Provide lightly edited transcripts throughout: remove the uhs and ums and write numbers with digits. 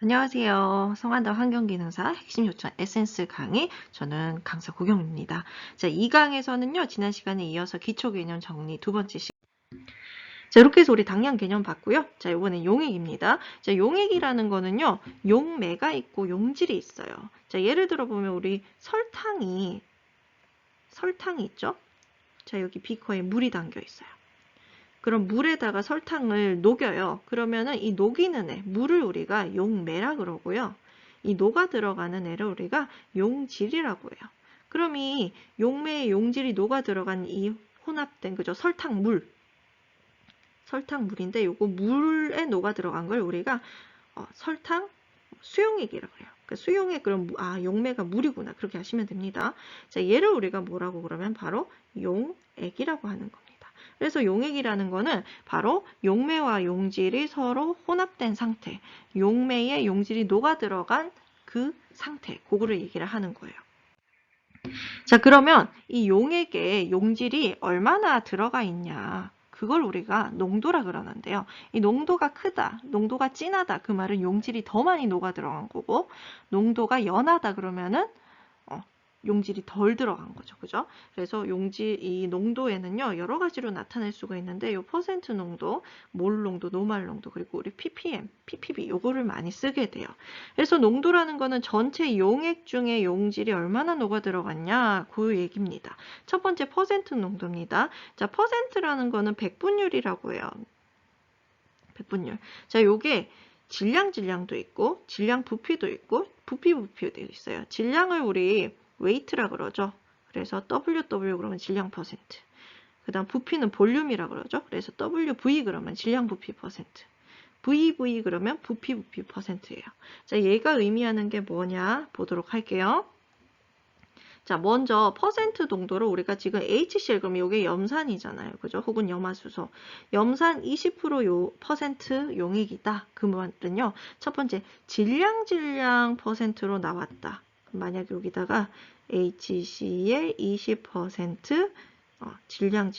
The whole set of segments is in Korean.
안녕하세요. 성한다 환경기능사 핵심 요청 에센스 강의, 저는 강사 고경입니다. 자, 이 강에서는요, 지난 시간에 이어서 기초 개념 정리 두 번째 시간. 자, 이렇게 해서 우리 당량 개념 봤고요. 자, 이번엔 용액입니다. 자, 용액이라는 거는요, 용매가 있고 용질이 있어요. 자, 예를 들어 보면 우리 설탕이 있죠? 자, 여기 비커에 물이 담겨 있어요. 그럼 물에다가 설탕을 녹여요. 그러면은 이 녹이는 애, 물을 우리가 용매라 그러고요. 이 녹아 들어가는 애를 우리가 용질이라고 해요. 그럼 이 용매의 용질이 녹아 들어간 이 혼합된 그죠? 설탕물인데 요거 물에 녹아 들어간 걸 우리가 설탕 수용액이라고 해요. 그러니까 수용액 그럼 용매가 물이구나 그렇게 하시면 됩니다. 자, 얘를 우리가 뭐라고 그러면 바로 용액이라고 하는 겁니다. 그래서 용액이라는 거는 바로 용매와 용질이 서로 혼합된 상태, 용매에 용질이 녹아 들어간 그 상태, 그거를 얘기를 하는 거예요. 자, 그러면 이 용액에 용질이 얼마나 들어가 있냐, 그걸 우리가 농도라 그러는데요. 이 농도가 크다, 농도가 진하다, 그 말은 용질이 더 많이 녹아 들어간 거고, 농도가 연하다 그러면은 용질이 덜 들어간 거죠. 그죠? 그래서 이 농도에는요, 여러 가지로 나타낼 수가 있는데, 요 퍼센트 농도, 몰 농도, 노말 농도, 그리고 우리 ppm, ppb, 요거를 많이 쓰게 돼요. 그래서 농도라는 거는 전체 용액 중에 용질이 얼마나 녹아 들어갔냐, 그 얘기입니다. 첫 번째 퍼센트 농도입니다. 자, 퍼센트라는 거는 백분율이라고 해요. 백분율. 자, 요게 질량도 있고, 질량 부피도 있고, 부피도 있어요. 질량을 우리 웨이트라 그러죠. 그래서 WW 그러면 질량 퍼센트. 그 다음 부피는 볼륨이라 그러죠. 그래서 WV 그러면 질량 부피 퍼센트. VV 그러면 부피 퍼센트예요. 자, 얘가 의미하는 게 뭐냐 보도록 할게요. 자, 먼저 퍼센트 농도를 우리가 지금 HCl 그러면 이게 염산이잖아요. 그죠? 혹은 염화수소. 염산 20% 퍼센트 용액이다. 그 말은요. 첫 번째 질량 퍼센트로 나왔다. 만약 여기다가 HCl 20% 질량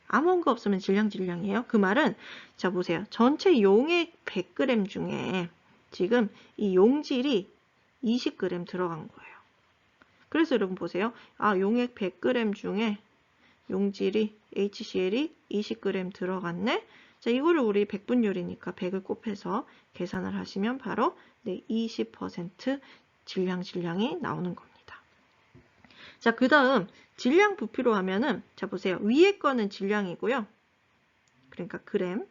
아무 거 없으면 질량이에요. 그 말은 자 보세요. 전체 용액 100g 중에 지금 이 용질이 20g 들어간 거예요. 그래서 여러분 보세요. 용액 100g 중에 용질이 HCl이 20g 들어갔네. 자, 이거를 우리 백분율이니까 100을 곱해서 계산을 하시면 바로 20% 질량이 나오는 겁니다. 자, 그 다음 질량 부피로 하면은 자 보세요. 위에 거는 질량이고요. 그러니까 그램.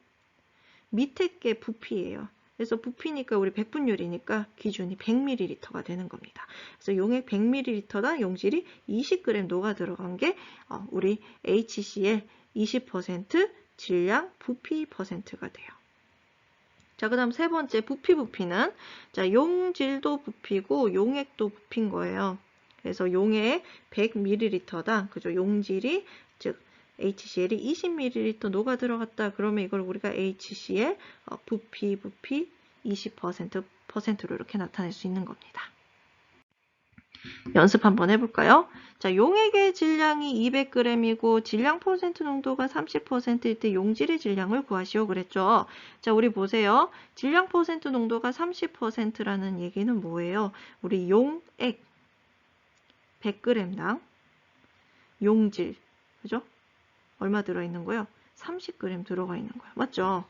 밑에 게 부피예요. 그래서 부피니까 우리 백분율이니까 기준이 100ml가 되는 겁니다. 그래서 용액 100ml당 용질이 20g 녹아 들어간 게 우리 HCl 20% 질량 부피 퍼센트가 돼요. 자, 그 다음 세 번째 부피는 자 용질도 부피고 용액도 부피인 거예요. 그래서 용액 100ml당 그죠? 용질이 즉 HCl이 20ml 녹아 들어갔다. 그러면 이걸 우리가 HCl 부피 20%로 이렇게 나타낼 수 있는 겁니다. 연습 한번 해볼까요? 자, 용액의 질량이 200g이고 질량 퍼센트 농도가 30%일 때 용질의 질량을 구하시오 그랬죠. 자, 우리 보세요. 질량 퍼센트 농도가 30%라는 얘기는 뭐예요? 우리 용액 100g당 용질, 그죠? 얼마 들어있는 거예요? 30g 들어가 있는 거예요. 맞죠?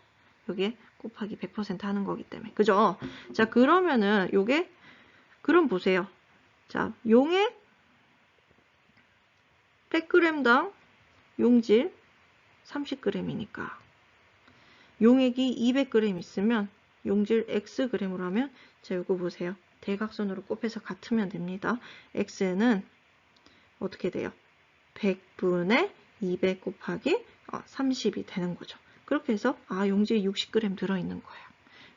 여기에 곱하기 100% 하는 거기 때문에. 그죠? 자, 그러면은 요게 그럼 보세요. 자, 용액 100g당 용질 30g이니까 용액이 200g 있으면 용질 xg으로 하면 자, 요거 보세요. 대각선으로 곱해서 같으면 됩니다. x는 어떻게 돼요? 100분의 200 곱하기 30이 되는 거죠. 그렇게 해서 용질이 60g 들어있는 거예요.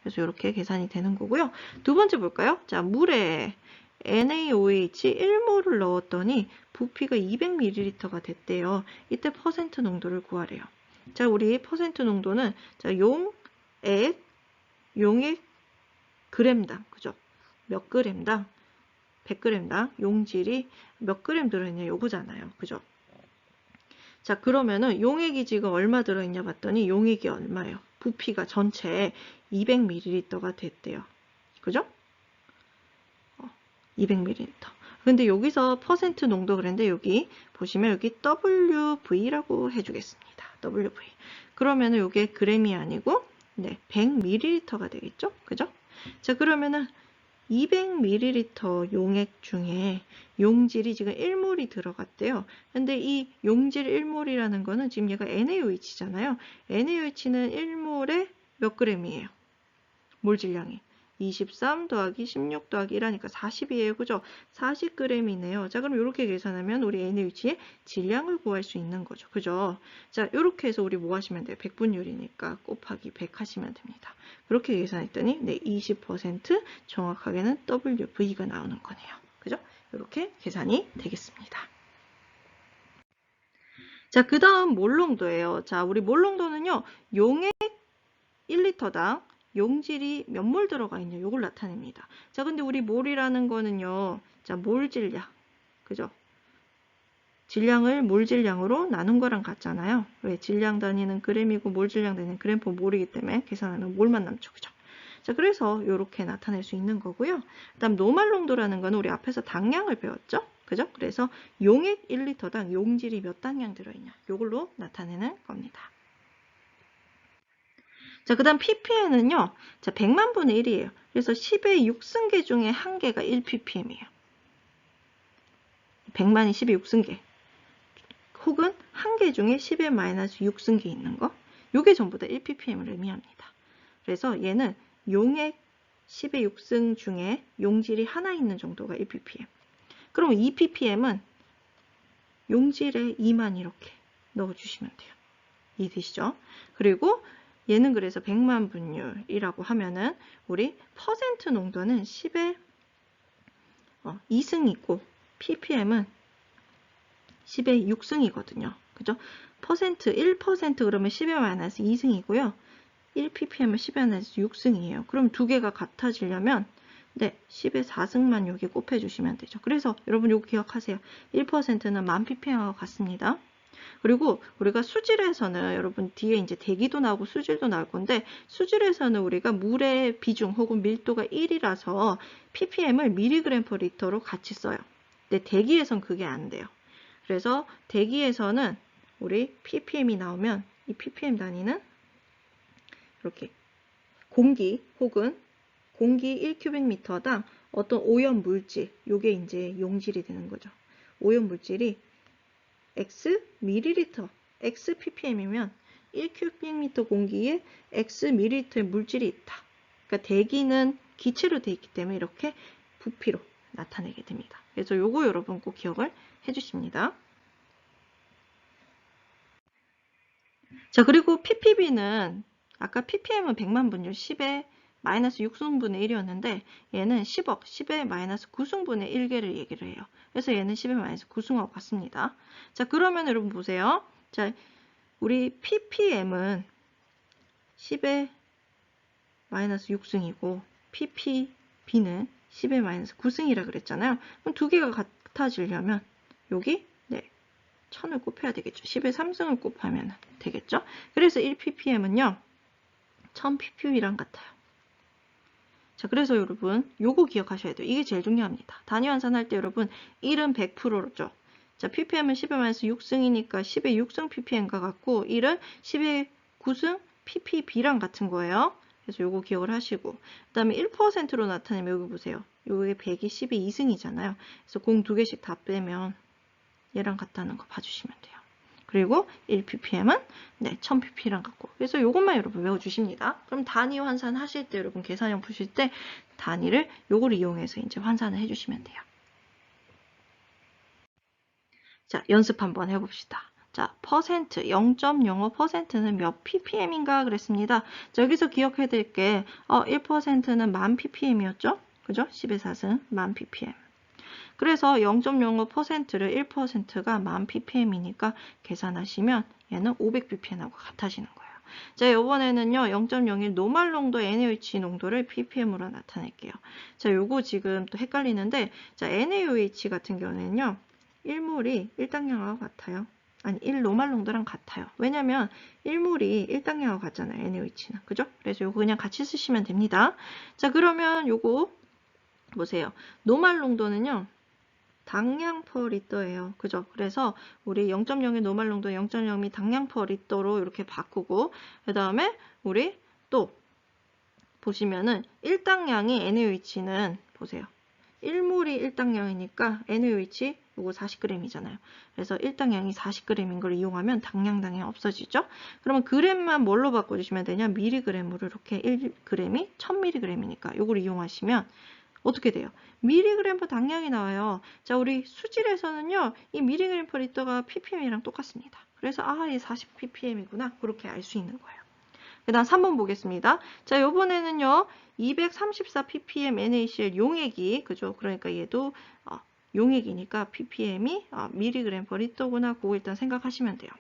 그래서 이렇게 계산이 되는 거고요. 두 번째 볼까요? 자, 물에 NaOH 1몰을 넣었더니 부피가 200ml가 됐대요. 이때 퍼센트 농도를 구하래요. 자, 우리 퍼센트 농도는 자, 용액 g당, 그죠? 몇 g당? 100g당 용질이 몇 g 들어있냐 요거잖아요. 그죠? 자, 그러면은 용액이 지금 얼마 들어있냐 봤더니 용액이 얼마예요? 부피가 전체에 200ml가 됐대요. 그죠? 200ml. 근데 여기서 퍼센트 농도 그랬는데 여기 보시면 여기 WV라고 해주겠습니다. WV. 그러면은 이게 그램이 아니고 네, 100ml가 되겠죠? 그죠? 자, 그러면은 200ml 용액 중에 용질이 지금 1몰이 들어갔대요. 근데 이 용질 1몰이라는 거는 지금 얘가 NaOH잖아요. NaOH는 1몰에 몇 g이에요? 몰 질량이 23 더하기 16 더하기 1하니까 40이에요. 그죠? 40g이네요. 자, 그럼 이렇게 계산하면 우리 NaOH의 질량을 구할 수 있는 거죠. 그죠? 자, 이렇게 해서 우리 뭐 하시면 돼요? 100분율이니까 곱하기 100 하시면 됩니다. 그렇게 계산했더니 네, 20% 정확하게는 WV가 나오는 거네요. 그죠? 이렇게 계산이 되겠습니다. 자, 그 다음 몰농도예요. 자, 우리 몰농도는요, 용액 1리터당 용질이 몇 몰 들어가 있냐, 요걸 나타냅니다. 자, 근데 우리 몰이라는 거는요, 자, 몰 질량, 그죠? 질량을 몰 질량으로 나눈 거랑 같잖아요. 왜? 질량 단위는 그램이고 몰 질량 단위는 그램 퍼 몰이기 때문에 계산하면 몰만 남죠, 그죠? 자, 그래서 이렇게 나타낼 수 있는 거고요. 그다음 노말 농도라는 거는 우리 앞에서 당량을 배웠죠, 그죠? 그래서 용액 1리터당 용질이 몇 당량 들어있냐, 요걸로 나타내는 겁니다. 자, 그 다음 ppm은요, 자, 100만 분의 1이에요. 그래서 10의 6승계 중에 한 개가 1ppm이에요. 100만이 10의 6승계. 혹은 한 개 중에 10의 마이너스 6승계 있는 거. 요게 전부 다 1ppm을 의미합니다. 그래서 얘는 용액 10의 6승 중에 용질이 하나 있는 정도가 1ppm. 그럼 2ppm은 용질에 2만 이렇게 넣어주시면 돼요. 이해되시죠? 그리고 얘는 그래서 100만 분율이라고 하면은 우리 퍼센트 농도는 10의 2승이고 ppm은 10의 6승이거든요. 그죠? 퍼센트 1% 그러면 10의 마이너스 2승이고요. 1ppm은 10의 마이너스 6승이에요. 그럼 두 개가 같아지려면 네, 10의 4승만 여기 곱해주시면 되죠. 그래서 여러분 이거 기억하세요. 1%는 1000ppm하고 같습니다. 그리고 우리가 수질에서는 여러분 뒤에 이제 대기도 나오고 수질도 나올 건데 수질에서는 우리가 물의 비중 혹은 밀도가 1이라서 ppm을 mg per 리터로 같이 써요. 근데 대기에선 그게 안 돼요. 그래서 대기에서는 우리 ppm이 나오면 이 ppm 단위는 이렇게 공기 혹은 공기 1큐빅미터당 어떤 오염 물질, 요게 이제 용질이 되는 거죠. 오염 물질이 x 밀리리터, x ppm이면 1큐빅미터 공기에 x 밀리리터의 물질이 있다. 그러니까 대기는 기체로 되어 있기 때문에 이렇게 부피로 나타내게 됩니다. 그래서 요거 여러분 꼭 기억을 해주십니다. 자, 그리고 ppb는 아까 ppm은 100만 분율 10의 마이너스 6승분의 1이었는데 얘는 10억, 10의 마이너스 9승분의 1개를 얘기를 해요. 그래서 얘는 10의 마이너스 9승하고 같습니다. 자, 그러면 여러분 보세요. 자, 우리 ppm은 10의 마이너스 6승이고 ppb는 10의 마이너스 9승이라 그랬잖아요. 그럼 두 개가 같아지려면 여기 1000을 곱해야 되겠죠. 10의 3승을 곱하면 되겠죠. 그래서 1ppm은요. 1000ppm이랑 같아요. 자, 그래서 여러분 요거 기억하셔야 돼요. 이게 제일 중요합니다. 단위 환산할 때 여러분 1은 100%죠. 자, ppm은 10의 마이너스 6승이니까 10의 6승 ppm과 같고 1은 10의 9승 ppb랑 같은 거예요. 그래서 요거 기억을 하시고 그 다음에 1%로 나타내면 여기 보세요. 요게 100이 10의 2승이잖아요. 그래서 공 두 개씩 다 빼면 얘랑 같다는 거 봐주시면 돼요. 그리고 1ppm은 1000ppm랑 같고. 그래서 이것만 여러분 외워주십니다. 그럼 단위 환산 하실 때 여러분 계산형 푸실 때 단위를 요걸 이용해서 이제 환산을 해주시면 돼요. 자, 연습 한번 해봅시다. 자, 퍼센트 0.05%는 몇 ppm인가 그랬습니다. 자, 여기서 기억해 드릴게. 1%는 10,000 ppm이었죠? 그죠? 10의 4승 10,000 ppm. 그래서 0.05%를 1%가 10,000 ppm이니까 계산하시면 얘는 500 ppm하고 같아지는 거예요. 자, 이번에는요 0.01 노말 농도 NaOH 농도를 ppm으로 나타낼게요. 자, 요거 지금 또 헷갈리는데, 자, NaOH 같은 경우에는요 1몰이 1당량하고 같아요. 아니 1노말 농도랑 같아요. 왜냐면 1몰이 1당량하고 같잖아요. NaOH는. 그죠? 그래서 요거 그냥 같이 쓰시면 됩니다. 자, 그러면 요거 보세요. 노말 농도는요. 당량 퍼 리터예요. 그죠? 그래서 우리 0.0의 노말 농도 0.0이 당량 퍼 리터로 이렇게 바꾸고 그 다음에 우리 또 보시면은 1당량이 NaOH는 보세요. 1몰이 1당량이니까 NaOH 요거 40g이잖아요. 그래서 1당량이 40g인 걸 이용하면 당량 없어지죠. 그러면 그램만 뭘로 바꿔주시면 되냐? 미리그램으로 이렇게 1g이 1000mg이니까 요걸 이용하시면 어떻게 돼요? 미리그램 퍼 당량이 나와요. 자, 우리 수질에서는요, 이 미리그램 퍼 리터가 ppm이랑 똑같습니다. 그래서 이 40ppm이구나. 그렇게 알 수 있는 거예요. 그 다음 3번 보겠습니다. 자, 요번에는요, 234ppm NaCl 용액이, 그죠? 그러니까 얘도 용액이니까 ppm이 미리그램 퍼 리터구나. 그거 일단 생각하시면 돼요.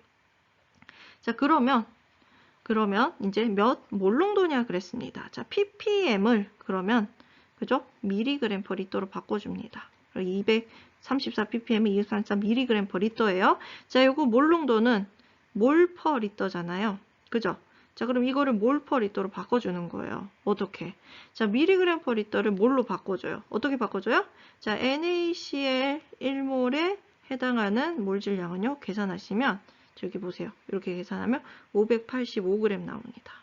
자, 그러면 이제 몇 몰 농도냐 그랬습니다. 자, ppm을 그러면 그죠? 미리그램 퍼 리터로 바꿔줍니다. 234ppm이 234 미리그램 퍼 리터예요. 자, 요거 몰 농도는 몰 퍼 리터잖아요. 그죠? 자, 그럼 이거를 몰 퍼 리터로 바꿔주는 거예요. 어떻게? 자, 미리그램 퍼 리터를 몰로 바꿔줘요. 어떻게 바꿔줘요? 자, NaCl 1몰에 해당하는 몰 질량은요. 계산하시면 저기 보세요. 이렇게 계산하면 585g 나옵니다.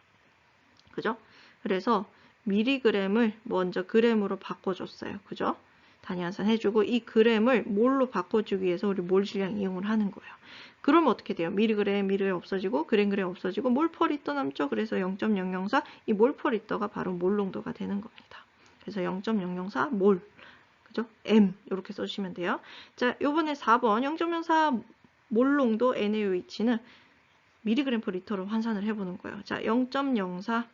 그죠? 그래서 미리그램을 먼저 그램으로 바꿔줬어요. 그죠? 단위 환산 해주고 이 그램을 몰로 바꿔주기 위해서 우리 몰 질량 이용을 하는 거예요. 그러면 어떻게 돼요? 미리그램 없어지고 그램 없어지고 몰 퍼 리터 남죠? 그래서 0.004 이 몰 퍼 리터가 바로 몰 농도가 되는 겁니다. 그래서 0.004 몰 그죠? M 이렇게 써주시면 돼요. 자, 요번에 4번 0.04 몰 농도 NaOH는 미리그램 퍼 리터로 환산을 해보는 거예요. 자, 0.04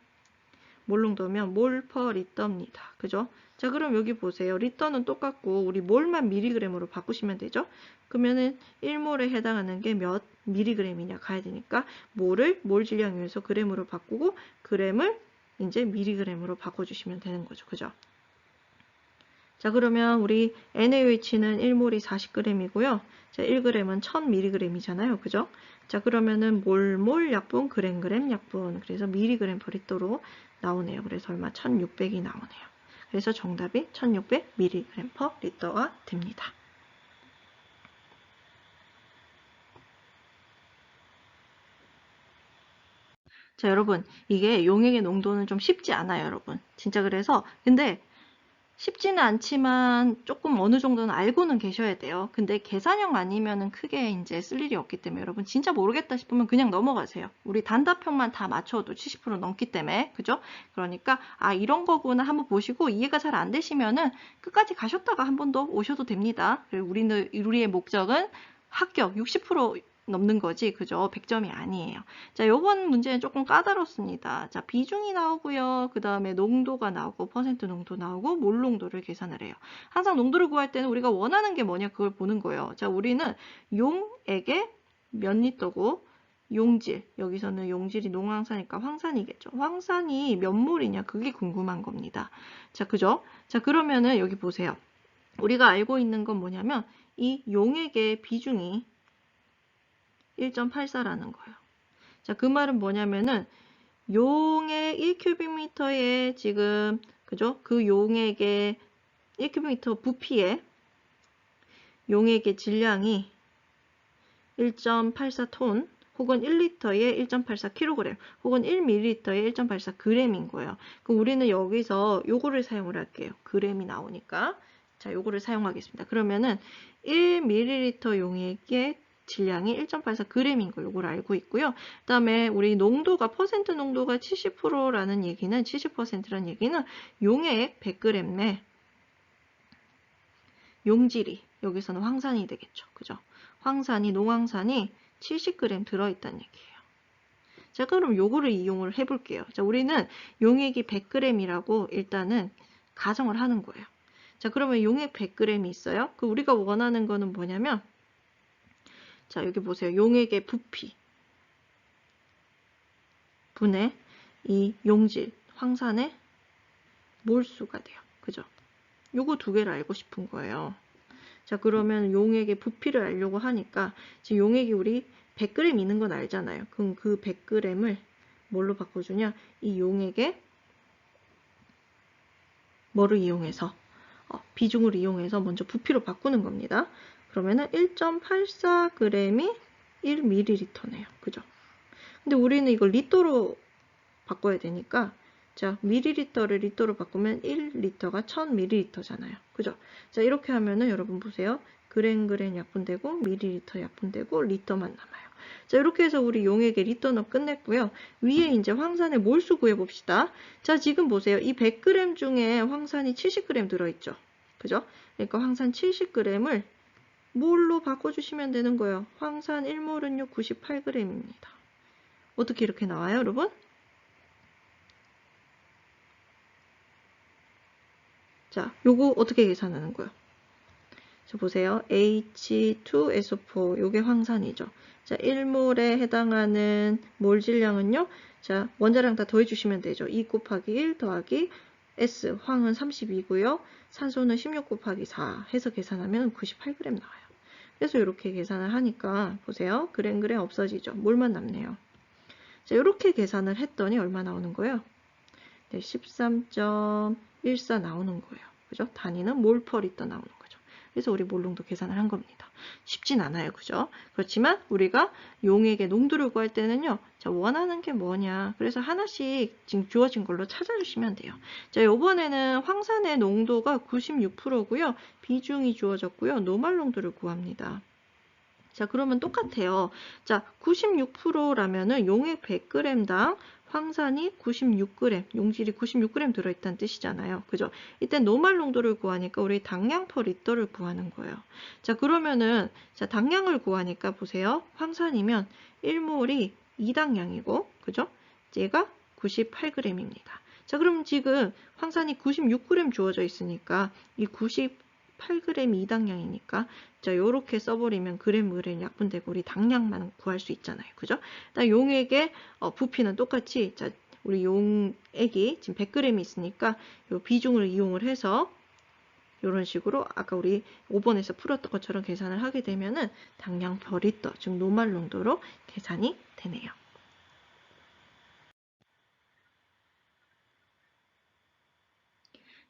몰 농도면 몰 퍼 리터입니다. 그죠? 자, 그럼 여기 보세요. 리터는 똑같고 우리 몰만 미리그램으로 바꾸시면 되죠? 그러면은 1몰에 해당하는 게 몇 미리그램이냐 가야 되니까 몰을 몰 질량 위해서 그램으로 바꾸고 그램을 이제 미리그램으로 바꿔주시면 되는 거죠. 그죠? 자, 그러면 우리 NaOH는 1몰이 40g이고요. 자, 1g은 1000mg이잖아요. 그죠? 자, 그러면은 몰 약분, 그램 약분. 그래서 미리그램 퍼 리터로 나오네요. 그래서 얼마? 1600이 나오네요. 그래서 정답이 1600mg 퍼 리터가 됩니다. 자, 여러분, 이게 용액의 농도는 좀 쉽지 않아요, 여러분. 진짜 그래서 근데 쉽지는 않지만 조금 어느 정도는 알고는 계셔야 돼요. 근데 계산형 아니면은 크게 이제 쓸 일이 없기 때문에 여러분 진짜 모르겠다 싶으면 그냥 넘어가세요. 우리 단답형만 다 맞춰도 70% 넘기 때문에 그죠? 그러니까 이런 거구나 한번 보시고 이해가 잘 안 되시면은 끝까지 가셨다가 한 번 더 오셔도 됩니다. 그리고 우리의 목적은 합격 60% 넘는 거지, 그죠? 100점이 아니에요. 자, 요번 문제는 조금 까다롭습니다. 자, 비중이 나오고요. 그 다음에 농도가 나오고, 퍼센트 농도 나오고, 몰 농도를 계산을 해요. 항상 농도를 구할 때는 우리가 원하는 게 뭐냐, 그걸 보는 거예요. 자, 우리는 용액에 몇 리터고, 용질, 여기서는 용질이 농황산이니까 황산이겠죠. 황산이 몇 몰이냐, 그게 궁금한 겁니다. 자, 그죠? 자, 그러면은 여기 보세요. 우리가 알고 있는 건 뭐냐면, 이 용액의 비중이 1.84라는 거예요. 자, 그 말은 뭐냐면은 용액 1큐빅미터에 지금 그죠? 그 용액의 1큐빅미터 부피에 용액의 질량이 1.84톤 혹은 1리터에 1.84kg 혹은 1ml에 1.84g인 거예요. 그럼 우리는 여기서 요거를 사용을 할게요. 그램이 나오니까. 자, 요거를 사용하겠습니다. 그러면은 1ml 용액의 질량이 1.84g인 거 요걸 알고 있고요. 그 다음에 우리 농도가 퍼센트 농도가 70%라는 얘기는 70%라는 얘기는 용액 100g 내 용질이 여기서는 황산이 되겠죠. 그죠? 황산이 농황산이 70g 들어있다는 얘기예요. 자, 그럼 요거를 이용을 해볼게요. 자, 우리는 용액이 100g이라고 일단은 가정을 하는 거예요. 자, 그러면 용액 100g이 있어요. 그 우리가 원하는 거는 뭐냐면 자, 여기 보세요. 용액의 부피 분의 이 용질, 황산의 몰수가 돼요. 그죠? 요거 두 개를 알고 싶은 거예요. 자, 그러면 용액의 부피를 알려고 하니까 지금 용액이 우리 100g 있는 건 알잖아요. 그럼 그 100g을 뭘로 바꿔주냐? 이 용액에 뭐를 이용해서? 비중을 이용해서 먼저 부피로 바꾸는 겁니다. 그러면은 1.84g이 1ml네요. 그죠? 근데 우리는 이걸 리터로 바꿔야 되니까 자, 밀리리터를 리터로 바꾸면 1리터가 1000ml잖아요. 그죠? 자, 이렇게 하면은 여러분 보세요. 그램 약분되고 밀리리터 약분되고 리터만 남아요. 자, 이렇게 해서 우리 용액의 리터는 끝냈고요. 위에 이제 황산의 몰수 구해 봅시다. 자, 지금 보세요. 이 100g 중에 황산이 70g 들어있죠. 그죠? 그러니까 황산 70g을 몰로 바꿔주시면 되는 거예요. 황산 1몰은요 98g입니다. 어떻게 이렇게 나와요, 여러분? 자, 요거 어떻게 계산하는 거예요? 자, 보세요. H2SO4, 요게 황산이죠. 자, 1몰에 해당하는 몰 질량은요. 자, 원자량 다 더해주시면 되죠. 2 곱하기 1 더하기 S, 황은 32고요. 산소는 16 곱하기 4 해서 계산하면 98g 나와요. 그래서 이렇게 계산을 하니까 보세요. 그램 없어지죠. 몰만 남네요. 자, 이렇게 계산을 했더니 얼마 나오는 거예요? 네, 13.14 나오는 거예요. 그죠? 단위는 몰/리터 나오는 거죠. 그래서 우리 몰농도 계산을 한 겁니다. 쉽진 않아요. 그죠? 그렇지만 우리가 용액의 농도를 구할 때는요. 자, 원하는 게 뭐냐. 그래서 하나씩 지금 주어진 걸로 찾아주시면 돼요. 자, 이번에는 황산의 농도가 96%고요. 비중이 주어졌고요. 노말 농도를 구합니다. 자, 그러면 똑같아요. 자, 96%라면은 용액 100g당 황산이 96g, 용질이 96g 들어있다는 뜻이잖아요. 그죠? 이때 노말 농도를 구하니까 우리 당량 퍼 리터를 구하는 거예요. 자, 그러면은, 자, 당량을 구하니까 보세요. 황산이면 1몰이 2당량이고, 그죠? 얘가 98g입니다. 자, 그럼 지금 황산이 96g 주어져 있으니까 이 98g 2당량이니까 자, 요렇게 써버리면 그램 약분되고 우리 당량만 구할 수 있잖아요. 그죠? 용액의 부피는 똑같이 자, 우리 용액이 지금 100g이 있으니까 요 비중을 이용을 해서 이런 식으로 아까 우리 5번에서 풀었던 것처럼 계산을 하게 되면은 당량 per 리터, 즉 노말 농도로 계산이 되네요.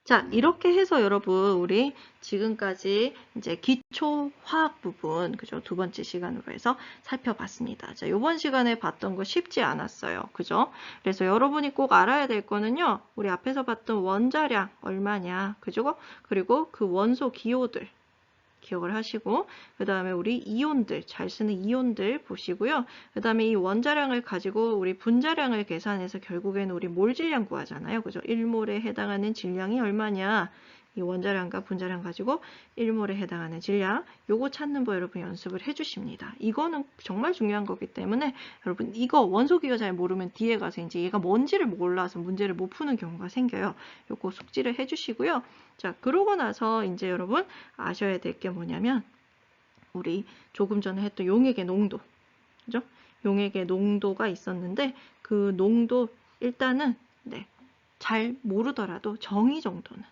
자, 이렇게 해서 여러분, 우리 지금까지 이제 기초 화학 부분, 그죠? 두 번째 시간으로 해서 살펴봤습니다. 자, 요번 시간에 봤던 거 쉽지 않았어요. 그죠? 그래서 여러분이 꼭 알아야 될 거는요, 우리 앞에서 봤던 원자량 얼마냐, 그죠? 그리고 그 원소 기호들. 기억을 하시고 그 다음에 우리 이온들 잘 쓰는 이온들 보시고요. 그 다음에 이 원자량을 가지고 우리 분자량을 계산해서 결국에는 우리 몰 질량 구하잖아요. 그죠? 1몰에 해당하는 질량이 얼마냐. 이 원자량과 분자량 가지고 1몰에 해당하는 질량 요거 찾는 법 여러분 연습을 해주십니다. 이거는 정말 중요한 거기 때문에 여러분 이거 원소기호 잘 모르면 뒤에 가서 이제 얘가 뭔지를 몰라서 문제를 못 푸는 경우가 생겨요. 요거 숙지를 해주시고요. 자, 그러고 나서 이제 여러분 아셔야 될 게 뭐냐면 우리 조금 전에 했던 용액의 농도, 그죠? 용액의 농도가 있었는데 그 농도 일단은 네, 잘 모르더라도 정의 정도는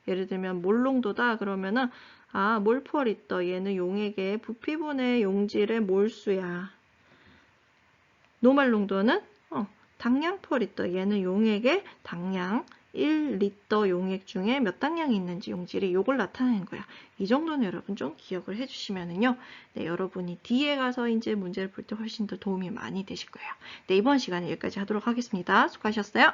예를 들면 몰 농도다 그러면은 몰/리터 얘는 용액의 부피분의 용질의 몰수야. 노말 농도는 당량 %리터 얘는 용액의 당량 1리터 용액 중에 몇 당량이 있는지 용질이 요걸 나타내는 거야. 이 정도는 여러분 좀 기억을 해주시면은요. 네, 여러분이 뒤에 가서 이제 문제를 풀 때 훨씬 더 도움이 많이 되실 거예요. 네, 이번 시간에 여기까지 하도록 하겠습니다. 수고하셨어요.